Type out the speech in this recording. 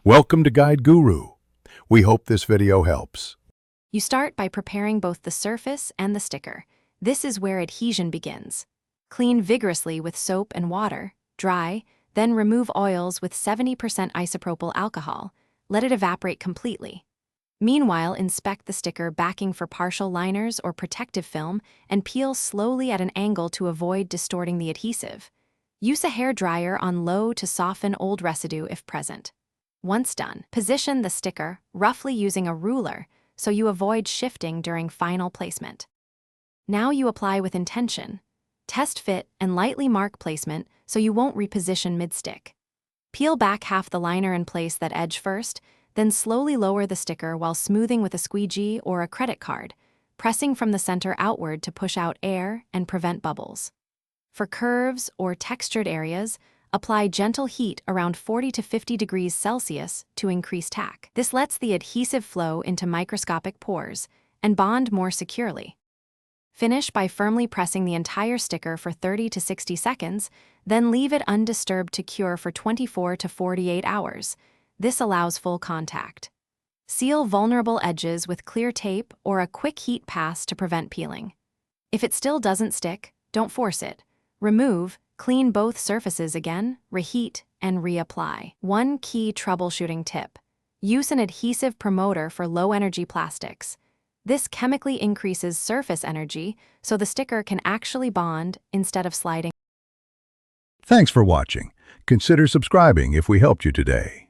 Welcome to Guide Guru. We hope this video helps. You start by preparing both the surface and the sticker. This is where adhesion begins. Clean vigorously with soap and water, dry, then remove oils with 70% isopropyl alcohol. Let it evaporate completely. Meanwhile, inspect the sticker backing for partial liners or protective film and peel slowly at an angle to avoid distorting the adhesive. Use a hair dryer on low to soften old residue if present. Once done, position the sticker, roughly using a ruler, so you avoid shifting during final placement. Now you apply with intention. Test fit and lightly mark placement so you won't reposition mid-stick. Peel back half the liner and place that edge first, then slowly lower the sticker while smoothing with a squeegee or a credit card, pressing from the center outward to push out air and prevent bubbles. For curves or textured areas, apply gentle heat around 40 to 50 degrees Celsius to increase tack. This lets the adhesive flow into microscopic pores and bond more securely. Finish by firmly pressing the entire sticker for 30 to 60 seconds, then leave it undisturbed to cure for 24 to 48 hours. This allows full contact. Seal vulnerable edges with clear tape or a quick heat pass to prevent peeling. If it still doesn't stick, don't force it. Remove, clean both surfaces again, reheat, and reapply. One key troubleshooting tip: use an adhesive promoter for low-energy plastics. This chemically increases surface energy so the sticker can actually bond instead of sliding. Thanks for watching. Consider subscribing if we helped you today.